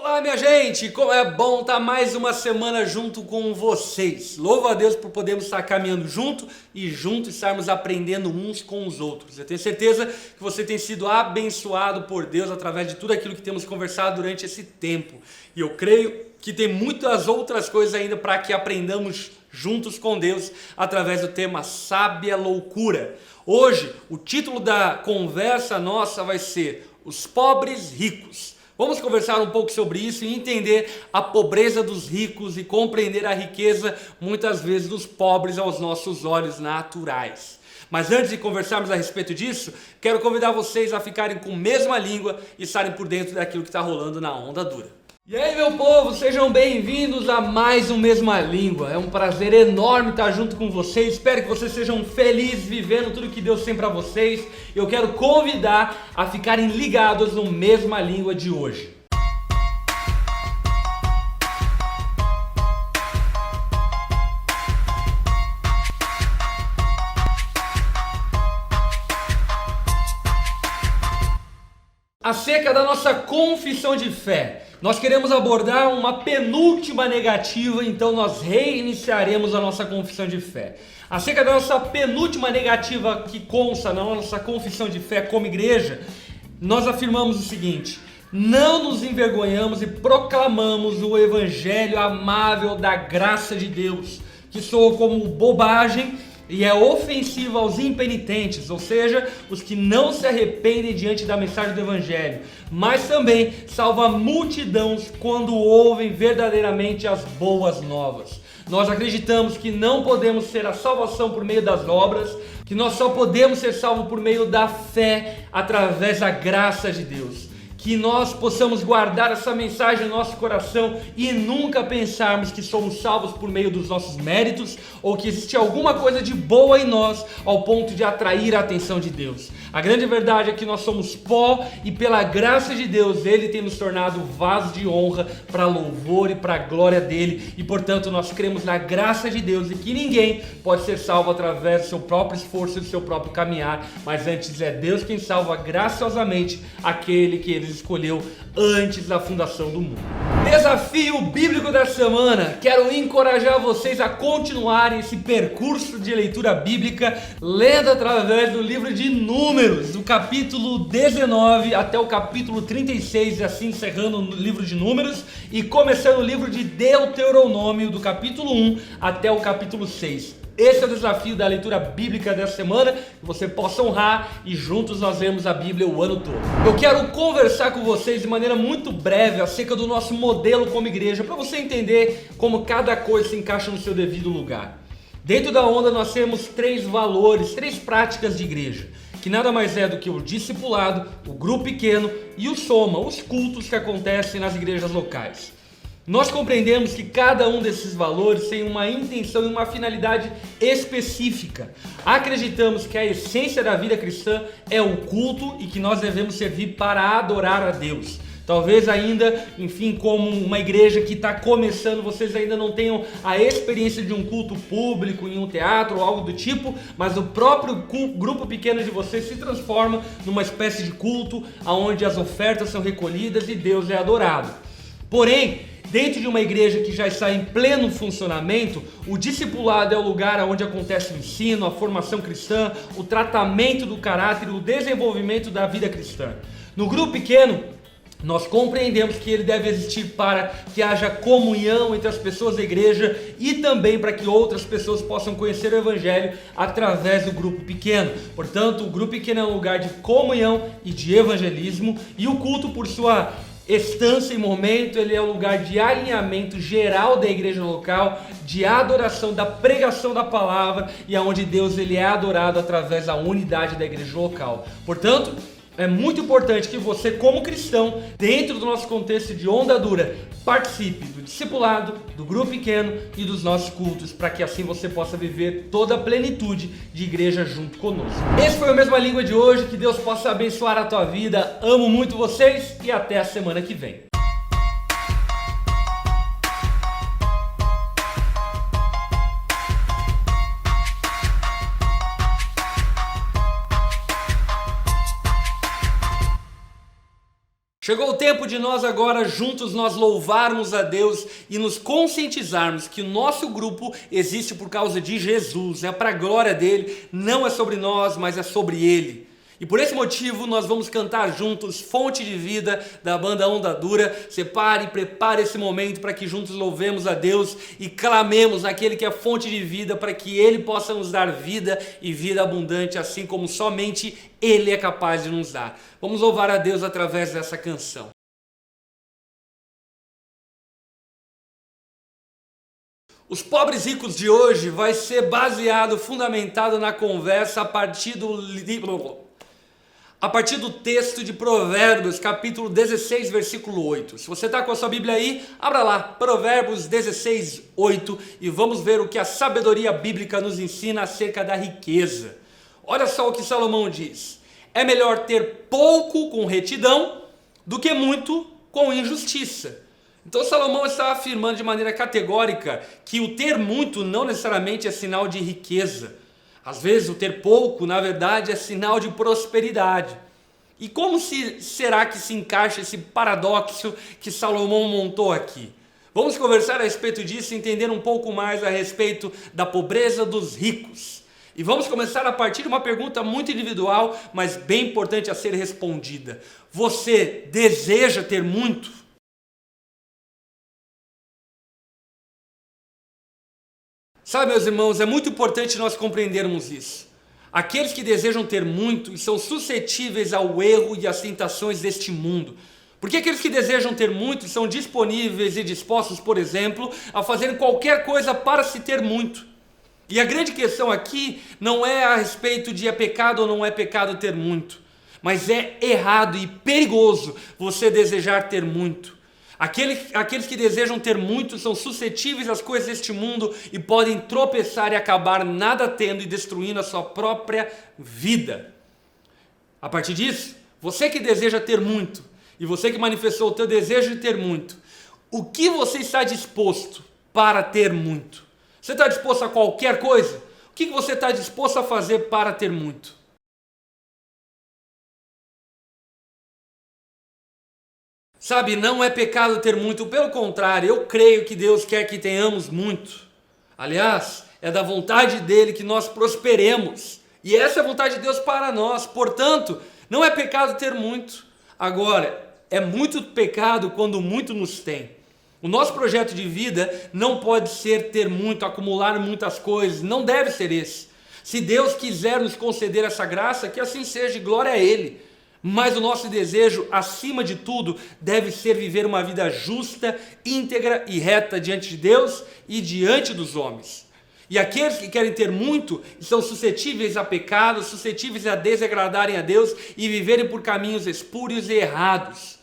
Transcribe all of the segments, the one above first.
Olá, minha gente! Como é bom estar mais uma semana junto com vocês. Louvo a Deus por podermos estar caminhando junto e juntos estarmos aprendendo uns com os outros. Eu tenho certeza que você tem sido abençoado por Deus através de tudo aquilo que temos conversado durante esse tempo. E eu creio que tem muitas outras coisas ainda para que aprendamos juntos com Deus através do tema Sábia Loucura. Hoje, o título da conversa nossa vai ser Os Pobres Ricos. Vamos conversar um pouco sobre isso e entender a pobreza dos ricos e compreender a riqueza, muitas vezes, dos pobres aos nossos olhos naturais. Mas antes de conversarmos a respeito disso, quero convidar vocês a ficarem com a mesma língua e estarem por dentro daquilo que está rolando na Onda Dura. E aí, meu povo, sejam bem-vindos a mais um Mesma Língua. É um prazer enorme estar junto com vocês. Espero que vocês sejam felizes vivendo tudo que Deus tem para vocês. Eu quero convidar a ficarem ligados no Mesma Língua de hoje. Acerca da nossa confissão de fé, nós queremos abordar uma penúltima negativa, então nós reiniciaremos a nossa confissão de fé. Acerca da nossa penúltima negativa que consta na nossa confissão de fé como igreja, nós afirmamos o seguinte: não nos envergonhamos e proclamamos o evangelho amável da graça de Deus, que soa como bobagem e é ofensiva aos impenitentes, ou seja, os que não se arrependem diante da mensagem do evangelho, mas também salva multidões quando ouvem verdadeiramente as boas novas. Nós acreditamos que não podemos ter a salvação por meio das obras, que nós só podemos ser salvos por meio da fé, através da graça de Deus. Que nós possamos guardar essa mensagem no nosso coração e nunca pensarmos que somos salvos por meio dos nossos méritos ou que existe alguma coisa de boa em nós ao ponto de atrair a atenção de Deus. A grande verdade é que nós somos pó e pela graça de Deus Ele tem nos tornado vasos de honra para louvor e para a glória dEle, e portanto nós cremos na graça de Deus e que ninguém pode ser salvo através do seu próprio esforço e do seu próprio caminhar, mas antes é Deus quem salva graciosamente aquele que Ele escolheu antes da fundação do mundo. Desafio bíblico da semana: quero encorajar vocês a continuarem esse percurso de leitura bíblica lendo através do livro de Números, do capítulo 19 até o capítulo 36, e assim encerrando o livro de Números e começando o livro de Deuteronômio, do capítulo 1 até o capítulo 6. Esse é o desafio da leitura bíblica dessa semana, que você possa honrar e juntos nós lemos a Bíblia o ano todo. Eu quero conversar com vocês de maneira muito breve acerca do nosso modelo como igreja, para você entender como cada coisa se encaixa no seu devido lugar. Dentro da Onda nós temos três valores, três práticas de igreja, que nada mais é do que o discipulado, o grupo pequeno e o soma, os cultos que acontecem nas igrejas locais. Nós compreendemos que cada um desses valores tem uma intenção e uma finalidade específica. Acreditamos que a essência da vida cristã é o culto e que nós devemos servir para adorar a Deus. Talvez ainda, como uma igreja que está começando, vocês ainda não tenham a experiência de um culto público em um teatro ou algo do tipo, mas o próprio grupo pequeno de vocês se transforma numa espécie de culto onde as ofertas são recolhidas e Deus é adorado. Porém, dentro de uma igreja que já está em pleno funcionamento, o discipulado é o lugar onde acontece o ensino, a formação cristã, o tratamento do caráter, o desenvolvimento da vida cristã. No grupo pequeno, nós compreendemos que ele deve existir para que haja comunhão entre as pessoas da igreja e também para que outras pessoas possam conhecer o evangelho através do grupo pequeno. Portanto, o grupo pequeno é um lugar de comunhão e de evangelismo, e o culto, por sua estância e momento, ele é um lugar de alinhamento geral da igreja local, de adoração, da pregação da palavra, e aonde Deus ele é adorado através da unidade da igreja local. Portanto, é muito importante que você, como cristão, dentro do nosso contexto de Onda Dura, participe do discipulado, do grupo pequeno e dos nossos cultos, para que assim você possa viver toda a plenitude de igreja junto conosco. Esse foi o Mesma Língua de hoje, que Deus possa abençoar a tua vida. Amo muito vocês e até a semana que vem. Chegou o tempo de nós agora juntos nós louvarmos a Deus e nos conscientizarmos que o nosso grupo existe por causa de Jesus, é para a glória dele, não é sobre nós, mas é sobre ele. E por esse motivo nós vamos cantar juntos Fonte de Vida da banda Onda Dura. Separe e prepare esse momento para que juntos louvemos a Deus e clamemos aquele que é fonte de vida para que ele possa nos dar vida e vida abundante, assim como somente ele é capaz de nos dar. Vamos louvar a Deus através dessa canção. Os pobres ricos de hoje vai ser baseado, fundamentado na conversa a partir do texto de Provérbios, capítulo 16, versículo 8. Se você está com a sua Bíblia aí, abra lá, Provérbios 16, 8, e vamos ver o que a sabedoria bíblica nos ensina acerca da riqueza. Olha só o que Salomão diz: é melhor ter pouco com retidão do que muito com injustiça. Então Salomão está afirmando de maneira categórica que o ter muito não necessariamente é sinal de riqueza. Às vezes o ter pouco, na verdade, é sinal de prosperidade. E como será que se encaixa esse paradoxo que Salomão montou aqui? Vamos conversar a respeito disso e entender um pouco mais a respeito da pobreza dos ricos. E vamos começar a partir de uma pergunta muito individual, mas bem importante a ser respondida. Você deseja ter muito? Sabe, meus irmãos, é muito importante nós compreendermos isso. Aqueles que desejam ter muito e são suscetíveis ao erro e às tentações deste mundo. Porque aqueles que desejam ter muito são disponíveis e dispostos, por exemplo, a fazerem qualquer coisa para se ter muito. E a grande questão aqui não é a respeito de é pecado ou não é pecado ter muito, mas é errado e perigoso você desejar ter muito. Aqueles que desejam ter muito são suscetíveis às coisas deste mundo e podem tropeçar e acabar nada tendo e destruindo a sua própria vida. A partir disso, você que deseja ter muito e você que manifestou o teu desejo de ter muito, o que você está disposto para ter muito? Você está disposto a qualquer coisa? O que você está disposto a fazer para ter muito? Sabe, não é pecado ter muito, pelo contrário, eu creio que Deus quer que tenhamos muito. Aliás, é da vontade dele que nós prosperemos. E essa é a vontade de Deus para nós. Portanto, não é pecado ter muito. Agora, é muito pecado quando muito nos tem. O nosso projeto de vida não pode ser ter muito, acumular muitas coisas. Não deve ser esse. Se Deus quiser nos conceder essa graça, que assim seja, e glória a Ele. Mas o nosso desejo, acima de tudo, deve ser viver uma vida justa, íntegra e reta diante de Deus e diante dos homens. E aqueles que querem ter muito são suscetíveis a pecados, suscetíveis a desagradarem a Deus e viverem por caminhos espúrios e errados.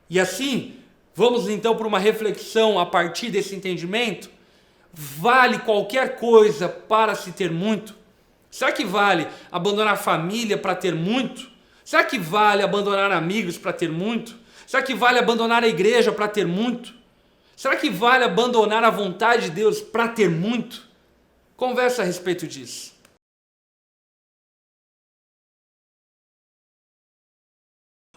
E assim, vamos então para uma reflexão a partir desse entendimento. Vale qualquer coisa para se ter muito? Será que vale abandonar a família para ter muito? Será que vale abandonar amigos para ter muito? Será que vale abandonar a igreja para ter muito? Será que vale abandonar a vontade de Deus para ter muito? Conversa a respeito disso.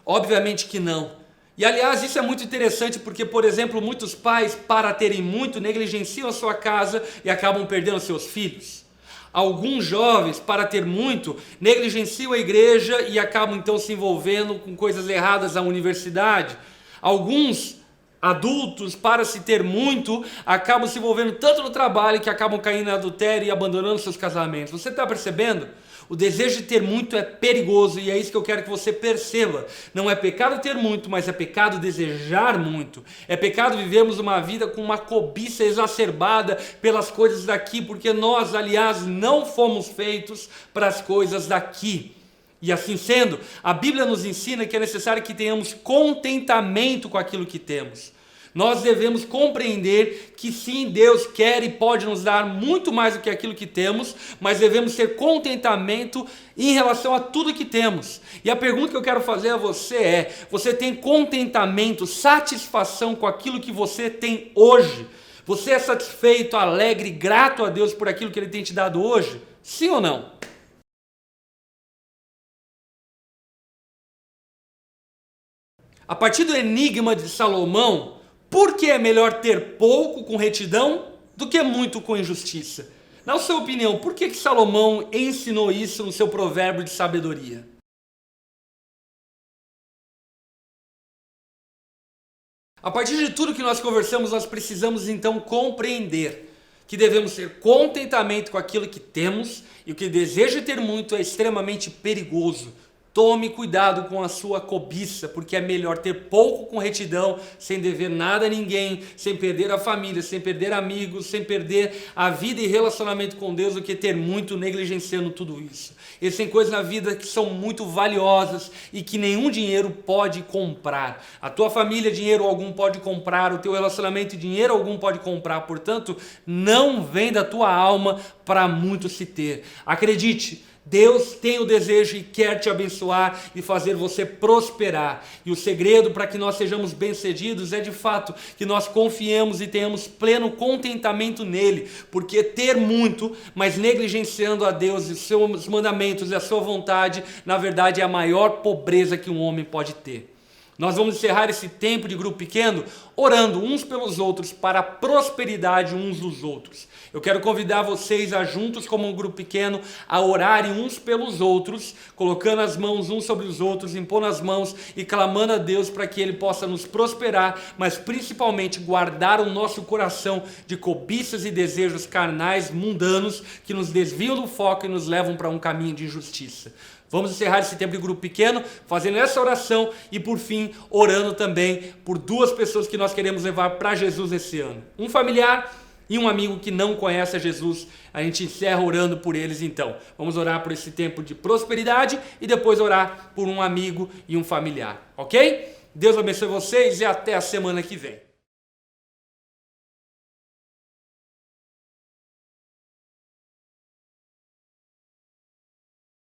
Obviamente que não. E aliás, isso é muito interessante porque, por exemplo, muitos pais, para terem muito, negligenciam a sua casa e acabam perdendo seus filhos. Alguns jovens, para ter muito, negligenciam a igreja e acabam então se envolvendo com coisas erradas na universidade. Alguns adultos, para se ter muito, acabam se envolvendo tanto no trabalho que acabam caindo em adultério e abandonando seus casamentos. Você está percebendo? O desejo de ter muito é perigoso e é isso que eu quero que você perceba. Não é pecado ter muito, mas é pecado desejar muito. É pecado vivermos uma vida com uma cobiça exacerbada pelas coisas daqui, porque nós, aliás, não fomos feitos para as coisas daqui. E assim sendo, a Bíblia nos ensina que é necessário que tenhamos contentamento com aquilo que temos. Nós devemos compreender que sim, Deus quer e pode nos dar muito mais do que aquilo que temos, mas devemos ter contentamento em relação a tudo que temos. E a pergunta que eu quero fazer a você é: você tem contentamento, satisfação com aquilo que você tem hoje? Você é satisfeito, alegre, grato a Deus por aquilo que Ele tem te dado hoje? Sim ou não? A partir do enigma de Salomão, por que é melhor ter pouco com retidão do que muito com injustiça? Na sua opinião, por que Salomão ensinou isso no seu provérbio de sabedoria? A partir de tudo que nós conversamos, nós precisamos então compreender que devemos ter contentamento com aquilo que temos e o que deseja ter muito é extremamente perigoso. Tome cuidado com a sua cobiça, porque é melhor ter pouco com retidão, sem dever nada a ninguém, sem perder a família, sem perder amigos, sem perder a vida e relacionamento com Deus, do que ter muito negligenciando tudo isso. Existem coisas na vida que são muito valiosas e que nenhum dinheiro pode comprar. A tua família, dinheiro algum pode comprar, o teu relacionamento, dinheiro algum pode comprar. Portanto, não venda a tua alma para muito se ter. Acredite, Deus tem o desejo e quer te abençoar e fazer você prosperar. E o segredo para que nós sejamos bem-sucedidos é de fato que nós confiemos e tenhamos pleno contentamento nele. Porque ter muito, mas negligenciando a Deus e os seus mandamentos e a sua vontade, na verdade é a maior pobreza que um homem pode ter. Nós vamos encerrar esse tempo de grupo pequeno orando uns pelos outros para a prosperidade uns dos outros. Eu quero convidar vocês a juntos como um grupo pequeno a orarem uns pelos outros, colocando as mãos uns sobre os outros, impondo as mãos e clamando a Deus para que Ele possa nos prosperar, mas principalmente guardar o nosso coração de cobiças e desejos carnais mundanos que nos desviam do foco e nos levam para um caminho de injustiça. Vamos encerrar esse tempo de grupo pequeno, fazendo essa oração e por fim, orando também por duas pessoas que nós queremos levar para Jesus esse ano. Um familiar e um amigo que não conhece a Jesus. A gente encerra orando por eles então. Vamos orar por esse tempo de prosperidade e depois orar por um amigo e um familiar, ok? Deus abençoe vocês e até a semana que vem.